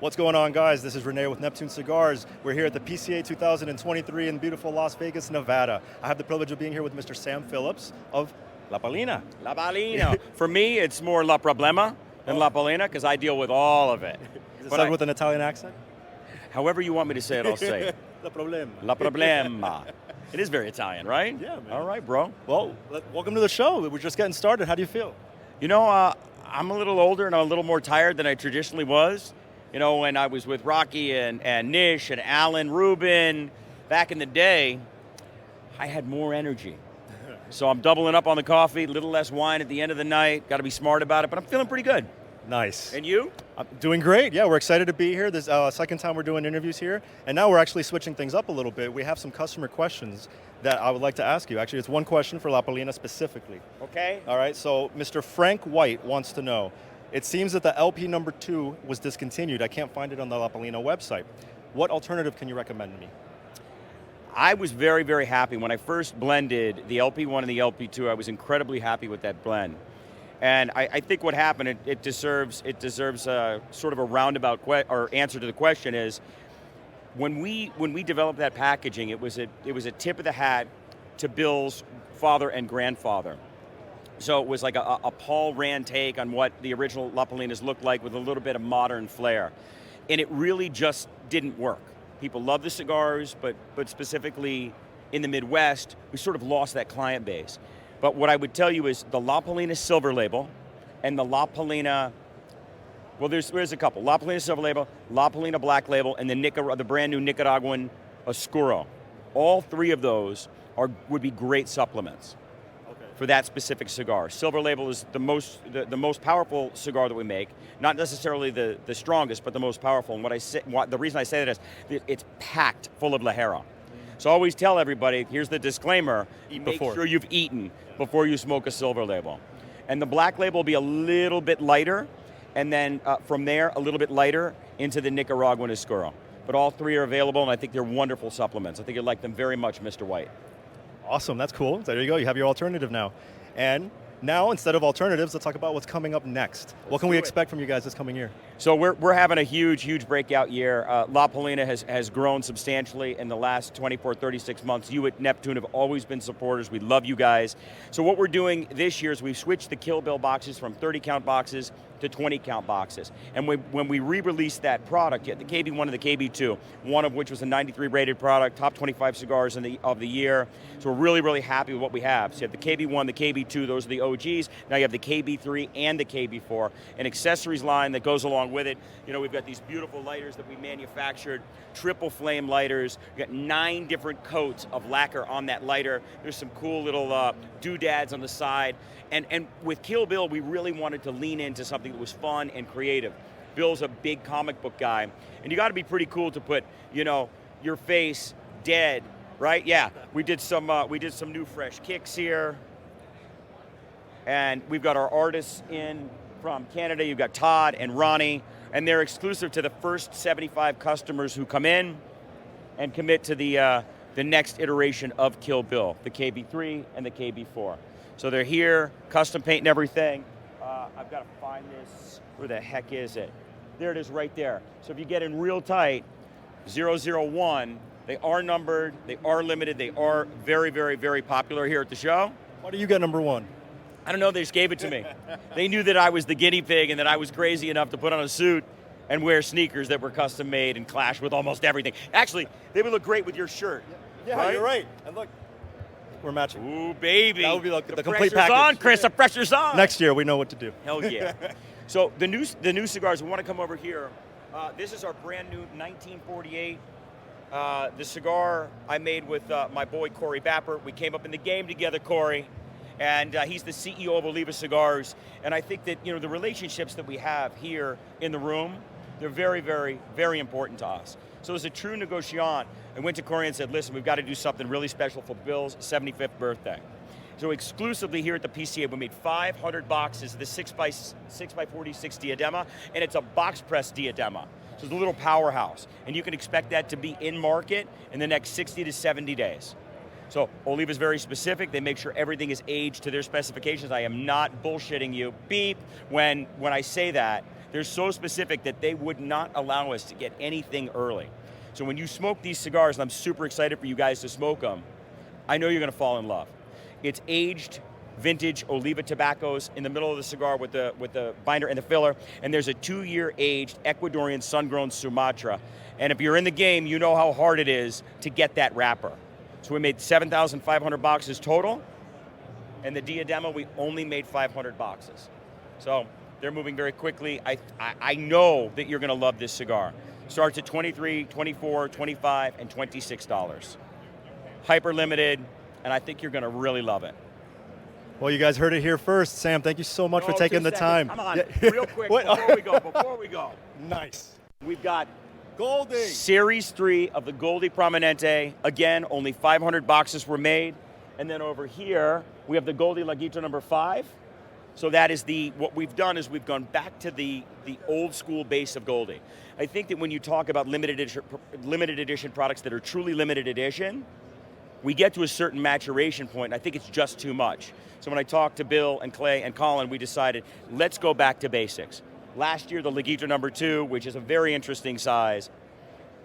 What's going on, guys? This is Rene with Neptune Cigars. We're here at the PCA 2023 in beautiful Las Vegas, Nevada. I have the privilege of being here with Mr. Sam Phillips of La Palina. La Palina. For me, it's more La Problema than La Palina because I deal with all of it. Is it said with an Italian accent? However you want me to say it, I'll say it. La Problema. La Problema. It is very Italian, right? Yeah, man. All right, bro. Well, welcome to the show. We're just getting started. How do you feel? You know, I'm a little older and I'm a little more tired than I traditionally was. You know, when I was with Rocky and Nish and Alan Rubin back in the day, I had more energy. So I'm doubling up on the coffee, a little less wine at the end of the night. Got to be smart about it, but I'm feeling pretty good. Nice. And you? I'm doing great. Yeah, we're excited to be here. This is second time we're doing interviews here, and now we're actually switching things up a little bit. We have some customer questions that I would like to ask you. Actually, it's one question for La Palina specifically. Okay. All right, so Mr. Frank White wants to know, it seems that the LP number 2 was discontinued. I can't find it on the La Palina website. What alternative can you recommend to me? I was very, very happy. When I first blended the LP1 and the LP2, I was incredibly happy with that blend. And I think what happened, it deserves sort of a roundabout answer to the question is, when we developed that packaging, it was a tip of the hat to Bill's father and grandfather. So it was like a Paul Rand take on what the original La Palinas looked like with a little bit of modern flair. And it really just didn't work. People love the cigars, but specifically in the Midwest, we sort of lost that client base. But what I would tell you is the La Palina Silver Label and the La Palina, well, there's a couple. La Palina Silver Label, La Palina Black Label, and the brand new Nicaraguan Oscuro. All three of those would be great supplements for that specific cigar. Silver Label is the most powerful cigar that we make, not necessarily the strongest, but the most powerful. And the reason I say that is it's packed full of Ligera. So I always tell everybody, here's the disclaimer, make sure you've eaten before you smoke a Silver Label. And the Black Label will be a little bit lighter, and then from there, a little bit lighter into the Nicaraguan Oscuro. But all three are available, and I think they're wonderful supplements. I think you'd like them very much, Mr. White. Awesome, that's cool. There you go, you have your alternative now. And now, instead of alternatives, let's talk about what's coming up next. What can we expect from you guys this coming year? So we're having a huge breakout year. La Palina has grown substantially in the last 24, 36 months. You at Neptune have always been supporters. We love you guys. So what we're doing this year is we've switched the Kill Bill boxes from 30 count boxes to 20 count boxes. And when we re-released that product, you had the KB1 and the KB2, one of which was a 93 rated product, top 25 cigars of the year. So we're really happy with what we have. So you have the KB1, the KB2, those are the OGs. Now you have the KB3 and the KB4, an accessories line that goes along with it. You know, we've got these beautiful lighters that we manufactured, triple flame lighters. We've got 9 different coats of lacquer on that lighter. There's some cool little doodads on the side. And with Kill Bill, we really wanted to lean into something that was fun and creative. Bill's a big comic book guy, and you got to be pretty cool to put, you know, your face dead, right? Yeah, we did some new fresh kicks here, and we've got our artists in from Canada. You've got Todd and Ronnie, and they're exclusive to the first 75 customers who come in and commit to the next iteration of Kill Bill, the KB3 and the KB4. So they're here, custom painting everything. I've got to find this. Where the heck is it? There it is right there. So if you get in real tight, 001, they are numbered, they are limited, they are very popular here at the show. Why do you get number 1? I don't know, they just gave it to me. They knew that I was the guinea pig and that I was crazy enough to put on a suit and wear sneakers that were custom made and clash with almost everything. Actually, they would look great with your shirt. Yeah, right? You're right. And look, we're matching. Ooh, baby. That would be like the pressure's complete package. on, Chris, the pressure's on. Next year, we know what to do. Hell yeah. So the new cigars, we want to come over here. This is our brand new 1948. The cigar I made with my boy Corey Bapper. We came up in the game together, Corey. And he's the CEO of Oliva Cigars. And I think that, you know, the relationships that we have here in the room, they're very important to us. So as a true negotiant, I went to Corey and said, listen, we've got to do something really special for Bill's 75th birthday. So exclusively here at the PCA, we made 500 boxes of the 6x46 diadema, and it's a box press diadema. So it's a little powerhouse. And you can expect that to be in market in the next 60 to 70 days. So Oliva is very specific. They make sure everything is aged to their specifications. I am not bullshitting you. Beep. When I say that, they're so specific that they would not allow us to get anything early. So when you smoke these cigars, and I'm super excited for you guys to smoke them, I know you're going to fall in love. It's aged vintage Oliva tobaccos in the middle of the cigar with the binder and the filler, and there's a 2-year aged Ecuadorian sun-grown Sumatra. And if you're in the game, you know how hard it is to get that wrapper. So we made 7,500 boxes total, and the Diadema, we only made 500 boxes. So they're moving very quickly. I know that you're going to love this cigar. Starts at $23, $24, $25, and $26. Hyper limited, and I think you're going to really love it. Well, you guys heard it here first. Sam, thank you so much for taking the time. Come on, real quick, before we go. Nice. We've got Goldie. Series 3 of the Goldie Prominente. Again, only 500 boxes were made. And then over here, we have the Goldie Laguito number 5. So that is what we've done is we've gone back to the old school base of Goldie. I think that when you talk about limited edition products that are truly limited edition, we get to a certain maturation point, and I think it's just too much. So when I talked to Bill and Clay and Colin, we decided, let's go back to basics. Last year, the Laguito number 2, which is a very interesting size,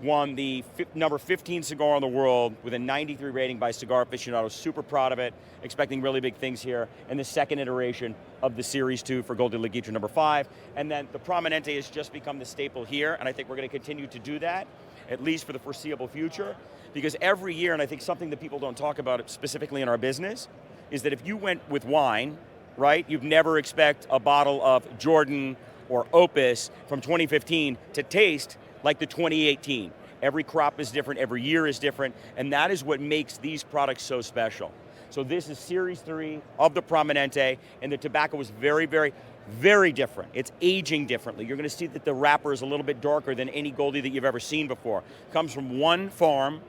won the number 15 cigar in the world with a 93 rating by Cigar Aficionado. Super proud of it, expecting really big things here. And the second iteration of the Series 2 for Goldie Laguito number 5. And then the Prominente has just become the staple here, and I think we're going to continue to do that, at least for the foreseeable future. Because every year, and I think something that people don't talk about specifically in our business, is that if you went with wine, right, you'd never expect a bottle of Jordan or Opus from 2015 to taste like the 2018. Every crop is different, every year is different, and that is what makes these products so special. So this is Series 3 of the Prominente, and the tobacco is very, very, very different. It's aging differently. You're going to see that the wrapper is a little bit darker than any Goldie that you've ever seen before. Comes from one farm,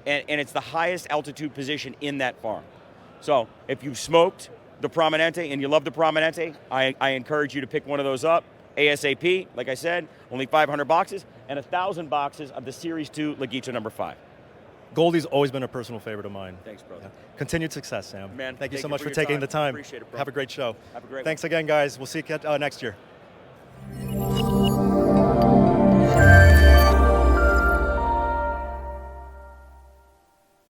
and it's the highest altitude position in that farm. So if you've smoked the Prominente and you love the Prominente, I encourage you to pick one of those up ASAP. Like I said, only 500 boxes and 1,000 boxes of the Series 2 Laguito number 5. Goldie's always been a personal favorite of mine. Thanks, brother. Yeah. Continued success, Sam. Man, thank you so you much for for your taking time. the time. Appreciate it, bro. Have a great show. Have a great one. Thanks again, guys. We'll see you next year.